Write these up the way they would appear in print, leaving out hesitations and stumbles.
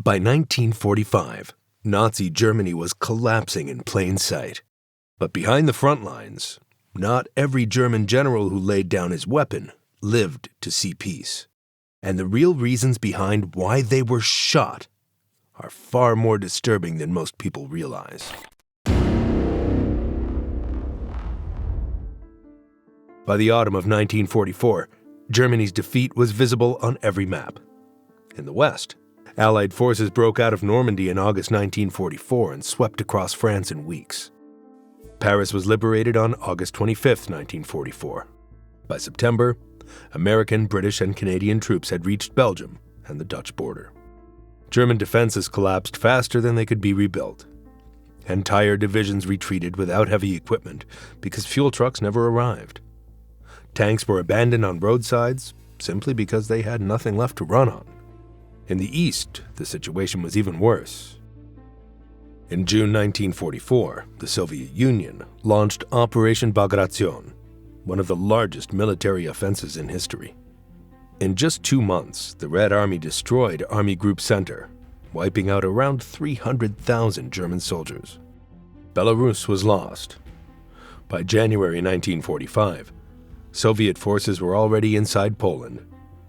By 1945, Nazi Germany was collapsing in plain sight. But behind the front lines, not every German general who laid down his weapon lived to see peace. And the real reasons behind why they were shot are far more disturbing than most people realize. By the autumn of 1944, Germany's defeat was visible on every map. In the West, Allied forces broke out of Normandy in August 1944 and swept across France in weeks. Paris was liberated on August 25, 1944. By September, American, British, and Canadian troops had reached Belgium and the Dutch border. German defenses collapsed faster than they could be rebuilt. Entire divisions retreated without heavy equipment because fuel trucks never arrived. Tanks were abandoned on roadsides simply because they had nothing left to run on. In the East, the situation was even worse. In June 1944, the Soviet Union launched Operation Bagration, one of the largest military offensives in history. In just 2 months, the Red Army destroyed Army Group Center, wiping out around 300,000 German soldiers. Belarus was lost. By January 1945, Soviet forces were already inside Poland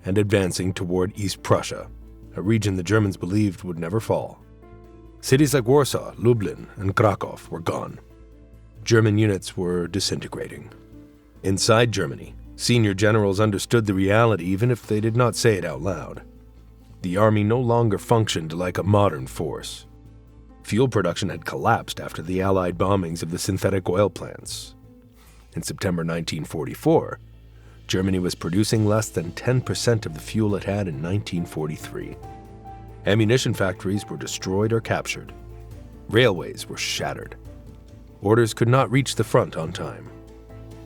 and advancing toward East Prussia, a region the Germans believed would never fall. Cities like Warsaw, Lublin, and Krakow were gone. German units were disintegrating. Inside Germany, senior generals understood the reality even if they did not say it out loud. The army no longer functioned like a modern force. Fuel production had collapsed after the Allied bombings of the synthetic oil plants. In September 1944, Germany was producing less than 10% of the fuel it had in 1943. Ammunition factories were destroyed or captured. Railways were shattered. Orders could not reach the front on time.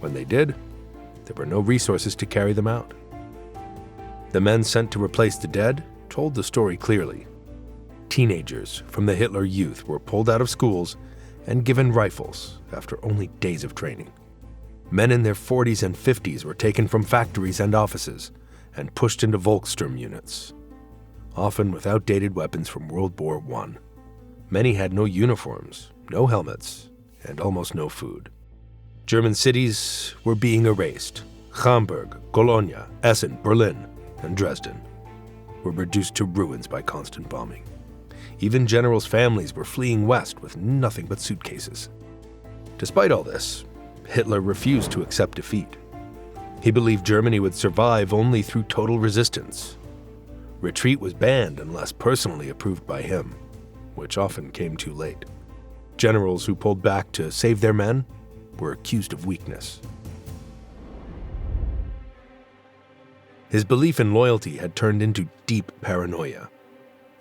When they did, there were no resources to carry them out. The men sent to replace the dead told the story clearly. Teenagers from the Hitler Youth were pulled out of schools and given rifles after only days of training. Men in their 40s and 50s were taken from factories and offices and pushed into Volkssturm units, often with outdated weapons from World War I. Many had no uniforms, no helmets, and almost no food. German cities were being erased. Hamburg, Cologne, Essen, Berlin, and Dresden were reduced to ruins by constant bombing. Even generals' families were fleeing west with nothing but suitcases. Despite all this, Hitler refused to accept defeat. He believed Germany would survive only through total resistance. Retreat was banned unless personally approved by him, which often came too late. Generals who pulled back to save their men were accused of weakness. His belief in loyalty had turned into deep paranoia,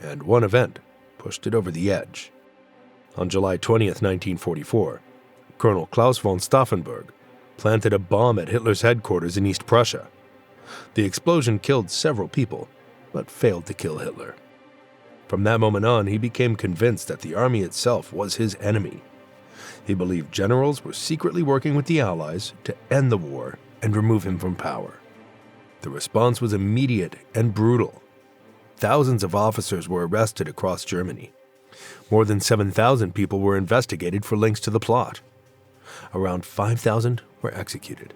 and one event pushed it over the edge. On July 20th, 1944, Colonel Klaus von Stauffenberg planted a bomb at Hitler's headquarters in East Prussia. The explosion killed several people, but failed to kill Hitler. From that moment on, he became convinced that the army itself was his enemy. He believed generals were secretly working with the Allies to end the war and remove him from power. The response was immediate and brutal. Thousands of officers were arrested across Germany. More than 7,000 people were investigated for links to the plot. Around 5,000 were executed.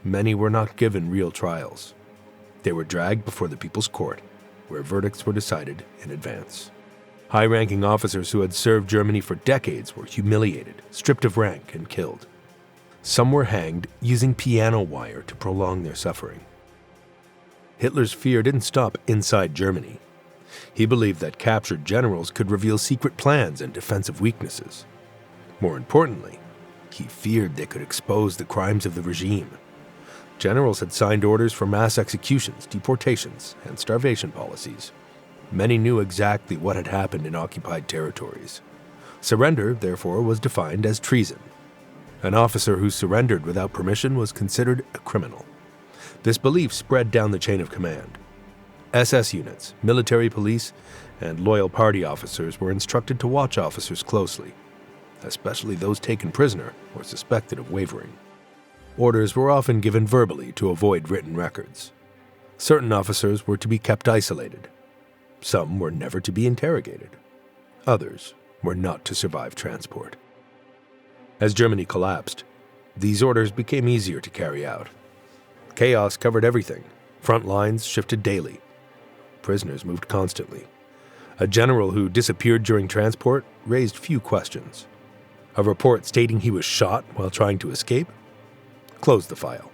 Many were not given real trials. They were dragged before the People's Court, where verdicts were decided in advance. High-ranking officers who had served Germany for decades were humiliated, stripped of rank, and killed. Some were hanged using piano wire to prolong their suffering. Hitler's fear didn't stop inside Germany. He believed that captured generals could reveal secret plans and defensive weaknesses. More importantly, he feared they could expose the crimes of the regime. Generals had signed orders for mass executions, deportations, and starvation policies. Many knew exactly what had happened in occupied territories. Surrender, therefore, was defined as treason. An officer who surrendered without permission was considered a criminal. This belief spread down the chain of command. SS units, military police, and loyal party officers were instructed to watch officers closely, especially those taken prisoner or suspected of wavering. Orders were often given verbally to avoid written records. Certain officers were to be kept isolated. Some were never to be interrogated. Others were not to survive transport. As Germany collapsed, these orders became easier to carry out. Chaos covered everything. Front lines shifted daily. Prisoners moved constantly. A general who disappeared during transport raised few questions. A report stating he was shot while trying to escape closed the file.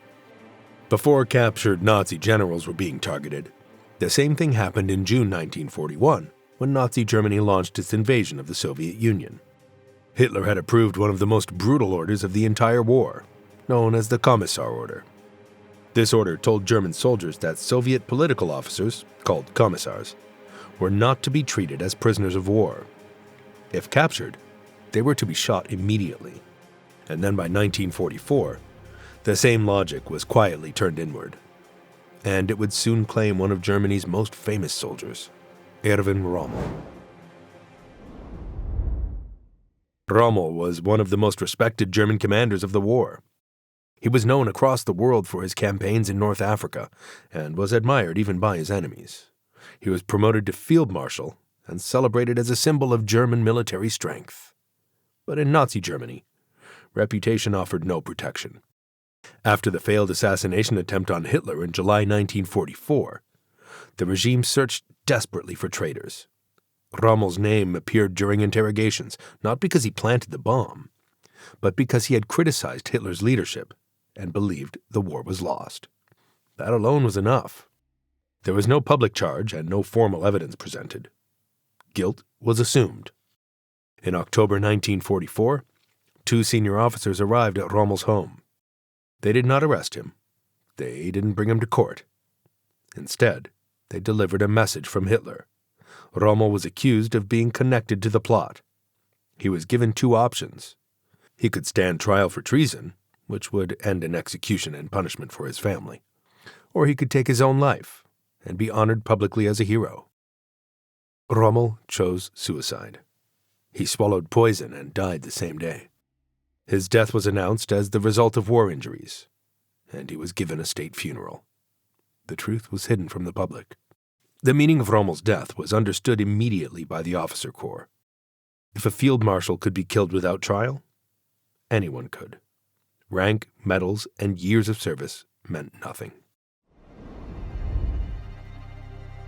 Before captured Nazi generals were being targeted, the same thing happened in June 1941 when Nazi Germany launched its invasion of the Soviet Union. Hitler had approved one of the most brutal orders of the entire war, known as the Commissar Order. This order told German soldiers that Soviet political officers, called commissars, were not to be treated as prisoners of war. If captured, they were to be shot immediately. And then by 1944, the same logic was quietly turned inward. And it would soon claim one of Germany's most famous soldiers, Erwin Rommel. Rommel was one of the most respected German commanders of the war. He was known across the world for his campaigns in North Africa and was admired even by his enemies. He was promoted to field marshal and celebrated as a symbol of German military strength. But in Nazi Germany, reputation offered no protection. After the failed assassination attempt on Hitler in July 1944, the regime searched desperately for traitors. Rommel's name appeared during interrogations, not because he planted the bomb, but because he had criticized Hitler's leadership and believed the war was lost. That alone was enough. There was no public charge and no formal evidence presented. Guilt was assumed. In October 1944, 2 senior officers arrived at Rommel's home. They did not arrest him. They didn't bring him to court. Instead, they delivered a message from Hitler. Rommel was accused of being connected to the plot. He was given 2 options. He could stand trial for treason, which would end in execution and punishment for his family, or he could take his own life and be honored publicly as a hero. Rommel chose suicide. He swallowed poison and died the same day. His death was announced as the result of war injuries, and he was given a state funeral. The truth was hidden from the public. The meaning of Rommel's death was understood immediately by the officer corps. If a field marshal could be killed without trial, anyone could. Rank, medals, and years of service meant nothing.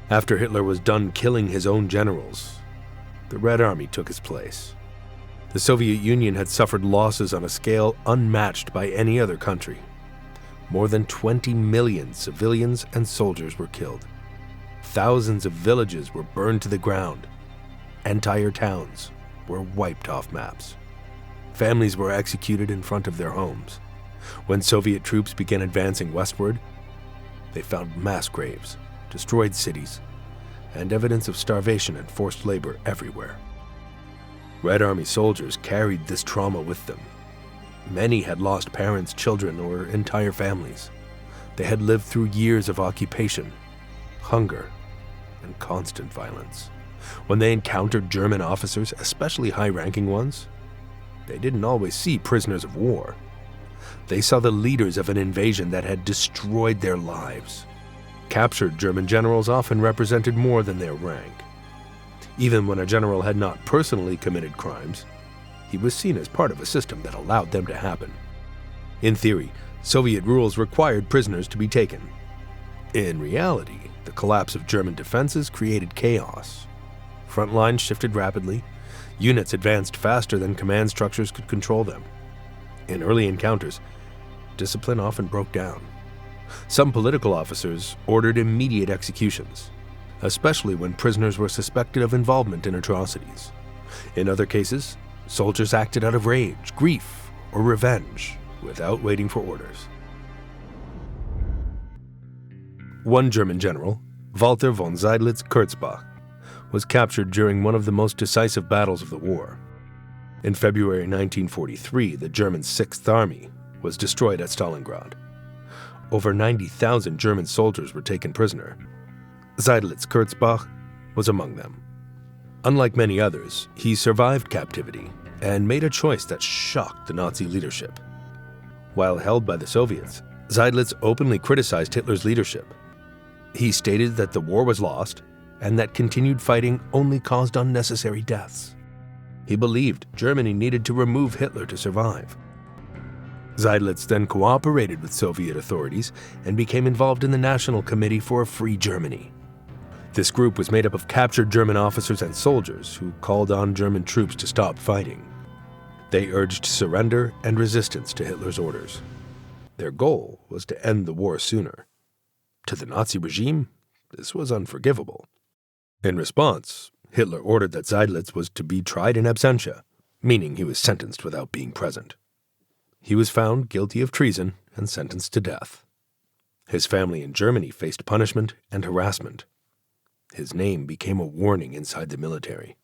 After Hitler was done killing his own generals, the Red Army took his place. The Soviet Union had suffered losses on a scale unmatched by any other country. More than 20 million civilians and soldiers were killed. Thousands of villages were burned to the ground. Entire towns were wiped off maps. Families were executed in front of their homes. When Soviet troops began advancing westward, they found mass graves, destroyed cities, and evidence of starvation and forced labor everywhere. Red Army soldiers carried this trauma with them. Many had lost parents, children, or entire families. They had lived through years of occupation, hunger, and constant violence. When they encountered German officers, especially high-ranking ones, they didn't always see prisoners of war. They saw the leaders of an invasion that had destroyed their lives. Captured German generals often represented more than their rank. Even when a general had not personally committed crimes, he was seen as part of a system that allowed them to happen. In theory, Soviet rules required prisoners to be taken. In reality, the collapse of German defenses created chaos. Front lines shifted rapidly. Units advanced faster than command structures could control them. In early encounters, discipline often broke down. Some political officers ordered immediate executions, especially when prisoners were suspected of involvement in atrocities. In other cases, soldiers acted out of rage, grief, or revenge without waiting for orders. One German general, Walter von Seydlitz-Kurzbach, was captured during one of the most decisive battles of the war. In February 1943, the German 6th Army was destroyed at Stalingrad. Over 90,000 German soldiers were taken prisoner. Seydlitz-Kurzbach was among them. Unlike many others, he survived captivity and made a choice that shocked the Nazi leadership. While held by the Soviets, Seydlitz openly criticized Hitler's leadership. He stated that the war was lost and that continued fighting only caused unnecessary deaths. He believed Germany needed to remove Hitler to survive. Seydlitz then cooperated with Soviet authorities and became involved in the National Committee for a Free Germany. This group was made up of captured German officers and soldiers who called on German troops to stop fighting. They urged surrender and resistance to Hitler's orders. Their goal was to end the war sooner. To the Nazi regime, this was unforgivable. In response, Hitler ordered that Seydlitz was to be tried in absentia, meaning he was sentenced without being present. He was found guilty of treason and sentenced to death. His family in Germany faced punishment and harassment. His name became a warning inside the military.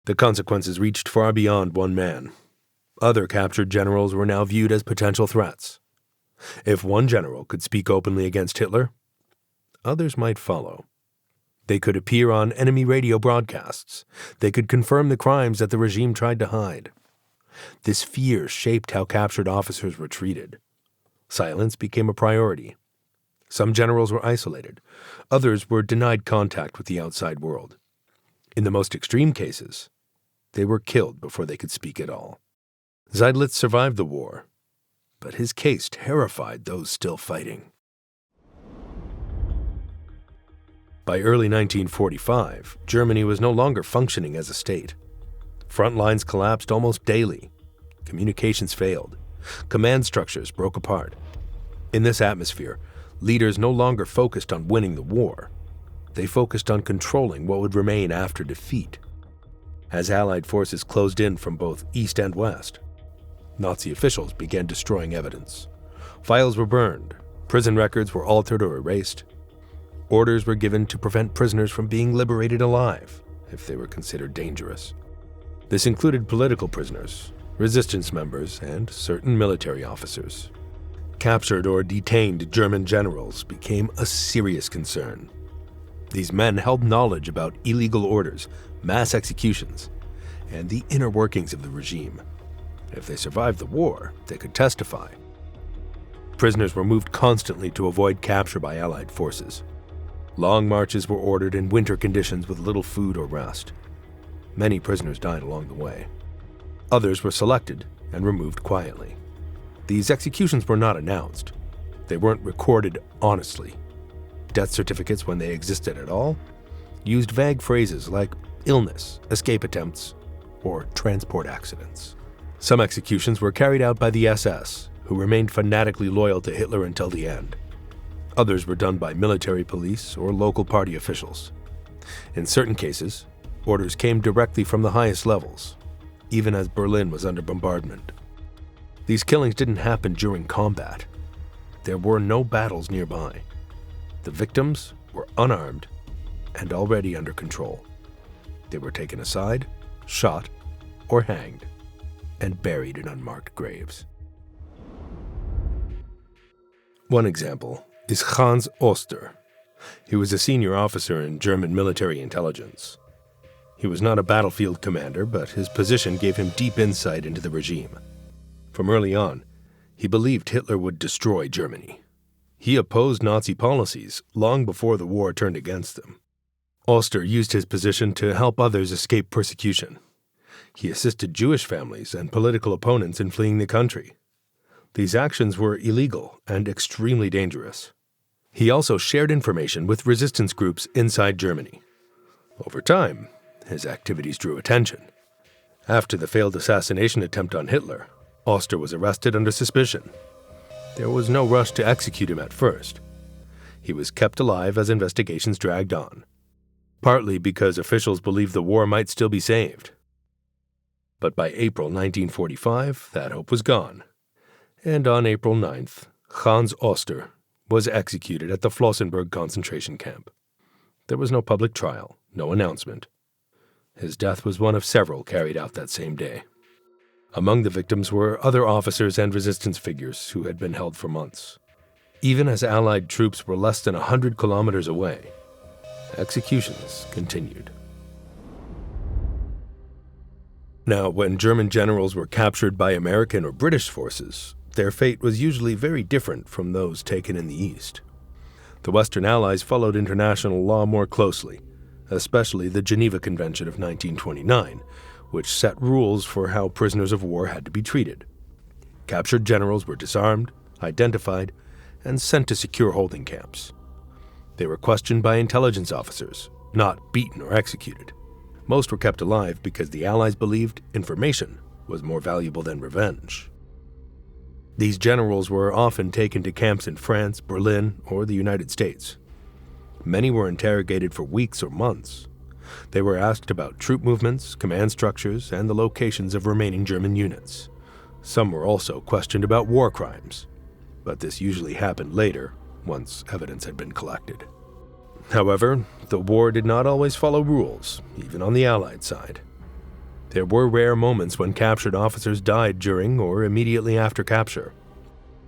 The consequences reached far beyond one man. Other captured generals were now viewed as potential threats. If one general could speak openly against Hitler, others might follow. They could appear on enemy radio broadcasts. They could confirm the crimes that the regime tried to hide. This fear shaped how captured officers were treated. Silence became a priority. Some generals were isolated. Others were denied contact with the outside world. In the most extreme cases, they were killed before they could speak at all. Seydlitz survived the war, but his case terrified those still fighting. By early 1945, Germany was no longer functioning as a state. Front lines collapsed almost daily. Communications failed. Command structures broke apart. In this atmosphere, leaders no longer focused on winning the war. They focused on controlling what would remain after defeat. As Allied forces closed in from both east and west, Nazi officials began destroying evidence. Files were burned. Prison records were altered or erased. Orders were given to prevent prisoners from being liberated alive if they were considered dangerous. This included political prisoners, resistance members, and certain military officers. Captured or detained German generals became a serious concern. These men held knowledge about illegal orders, mass executions, and the inner workings of the regime. If they survived the war, they could testify. Prisoners were moved constantly to avoid capture by Allied forces. Long marches were ordered in winter conditions with little food or rest. Many prisoners died along the way. Others were selected and removed quietly. These executions were not announced. They weren't recorded honestly. Death certificates, when they existed at all, used vague phrases like illness, escape attempts, or transport accidents. Some executions were carried out by the SS, who remained fanatically loyal to Hitler until the end. Others were done by military police or local party officials. In certain cases, orders came directly from the highest levels, even as Berlin was under bombardment. These killings didn't happen during combat. There were no battles nearby. The victims were unarmed and already under control. They were taken aside, shot, or hanged, and buried in unmarked graves. One example is Hans Oster. He was a senior officer in German military intelligence. He was not a battlefield commander, but his position gave him deep insight into the regime. From early on, he believed Hitler would destroy Germany. He opposed Nazi policies long before the war turned against them. Oster used his position to help others escape persecution. He assisted Jewish families and political opponents in fleeing the country. These actions were illegal and extremely dangerous. He also shared information with resistance groups inside Germany. Over time, his activities drew attention. After the failed assassination attempt on Hitler, Oster was arrested under suspicion. There was no rush to execute him at first. He was kept alive as investigations dragged on, partly because officials believed the war might still be saved. But by April 1945, that hope was gone. And on April 9th, Hans Oster was executed at the Flossenburg concentration camp. There was no public trial, no announcement. His death was one of several carried out that same day. Among the victims were other officers and resistance figures who had been held for months. Even as Allied troops were less than 100 kilometers away, executions continued. Now, when German generals were captured by American or British forces, their fate was usually very different from those taken in the East. The Western Allies followed international law more closely, especially the Geneva Convention of 1929, which set rules for how prisoners of war had to be treated. Captured generals were disarmed, identified, and sent to secure holding camps. They were questioned by intelligence officers, not beaten or executed. Most were kept alive because the Allies believed information was more valuable than revenge. These generals were often taken to camps in France, Berlin, or the United States. Many were interrogated for weeks or months. They were asked about troop movements, command structures, and the locations of remaining German units. Some were also questioned about war crimes, but this usually happened later, once evidence had been collected. However, the war did not always follow rules, even on the Allied side. There were rare moments when captured officers died during or immediately after capture.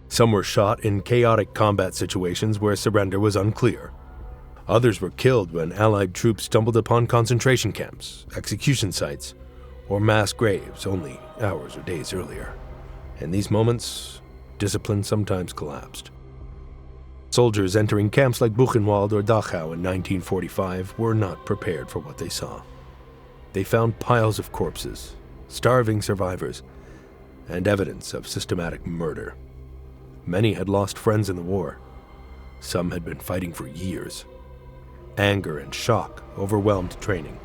Some were shot in chaotic combat situations where surrender was unclear. Others were killed when Allied troops stumbled upon concentration camps, execution sites, or mass graves only hours or days earlier. In these moments, discipline sometimes collapsed. Soldiers entering camps like Buchenwald or Dachau in 1945 were not prepared for what they saw. They found piles of corpses, starving survivors, and evidence of systematic murder. Many had lost friends in the war. Some had been fighting for years. Anger and shock overwhelmed training.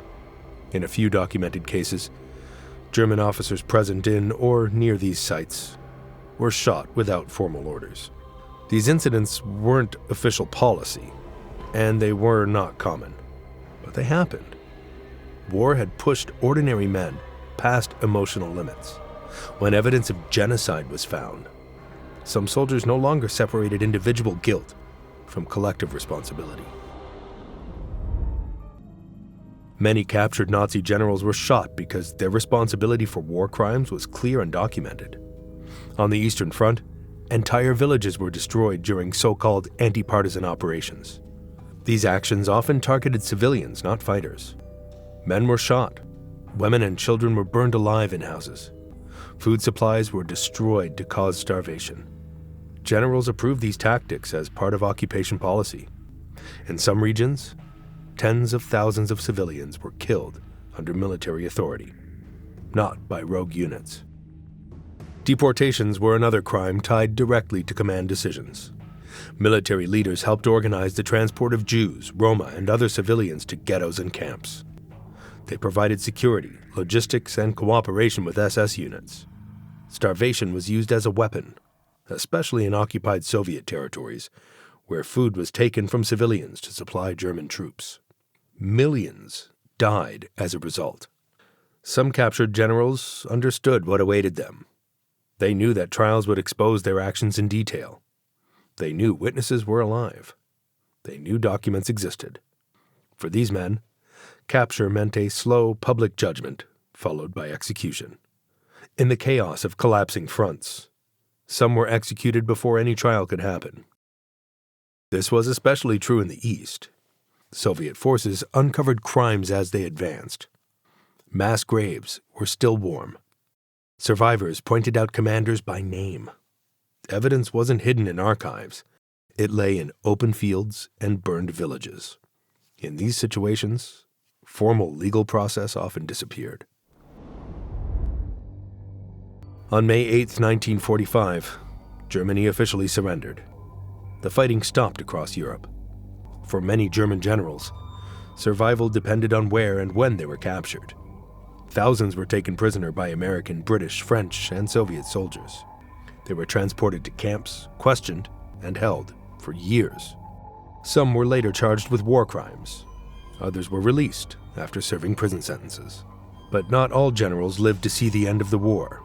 In a few documented cases, German officers present in or near these sites were shot without formal orders. These incidents weren't official policy, and they were not common, but they happened. War had pushed ordinary men past emotional limits. When evidence of genocide was found, some soldiers no longer separated individual guilt from collective responsibility. Many captured Nazi generals were shot because their responsibility for war crimes was clear and documented. On the Eastern Front, entire villages were destroyed during so-called anti-partisan operations. These actions often targeted civilians, not fighters. Men were shot. Women and children were burned alive in houses. Food supplies were destroyed to cause starvation. Generals approved these tactics as part of occupation policy. In some regions, tens of thousands of civilians were killed under military authority, not by rogue units. Deportations were another crime tied directly to command decisions. Military leaders helped organize the transport of Jews, Roma, and other civilians to ghettos and camps. They provided security, logistics, and cooperation with SS units. Starvation was used as a weapon, especially in occupied Soviet territories, where food was taken from civilians to supply German troops. Millions died as a result. Some captured generals understood what awaited them. They knew that trials would expose their actions in detail. They knew witnesses were alive. They knew documents existed. For these men, capture meant a slow public judgment, followed by execution. In the chaos of collapsing fronts, some were executed before any trial could happen. This was especially true in the East. Soviet forces uncovered crimes as they advanced. Mass graves were still warm. Survivors pointed out commanders by name. Evidence wasn't hidden in archives. It lay in open fields and burned villages. In these situations, formal legal process often disappeared. On May 8, 1945, Germany officially surrendered. The fighting stopped across Europe. For many German generals, survival depended on where and when they were captured. Thousands were taken prisoner by American, British, French, and Soviet soldiers. They were transported to camps, questioned, and held for years. Some were later charged with war crimes. Others were released after serving prison sentences. But not all generals lived to see the end of the war.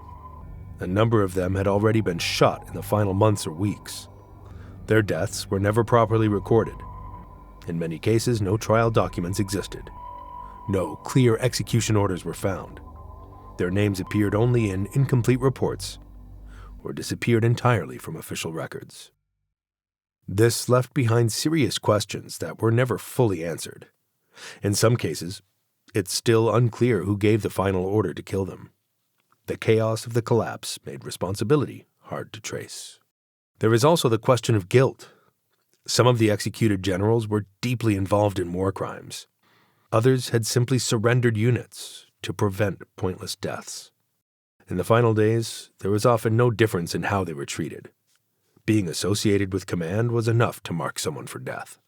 A number of them had already been shot in the final months or weeks. Their deaths were never properly recorded. In many cases, no trial documents existed. No clear execution orders were found. Their names appeared only in incomplete reports or disappeared entirely from official records. This left behind serious questions that were never fully answered. In some cases, it's still unclear who gave the final order to kill them. The chaos of the collapse made responsibility hard to trace. There is also the question of guilt. Some of the executed generals were deeply involved in war crimes. Others had simply surrendered units to prevent pointless deaths. In the final days, there was often no difference in how they were treated. Being associated with command was enough to mark someone for death.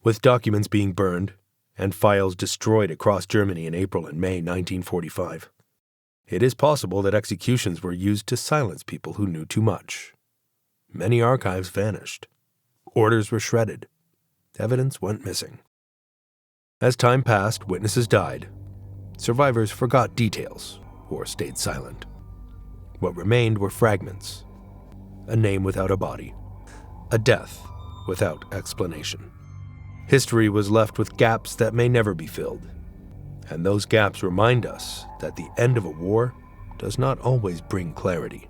With documents being burned and files destroyed across Germany in April and May 1945, it is possible that executions were used to silence people who knew too much. Many archives vanished. Orders were shredded. Evidence went missing. As time passed, witnesses died. Survivors forgot details or stayed silent. What remained were fragments, a name without a body, a death without explanation. History was left with gaps that may never be filled, and those gaps remind us that the end of a war does not always bring clarity.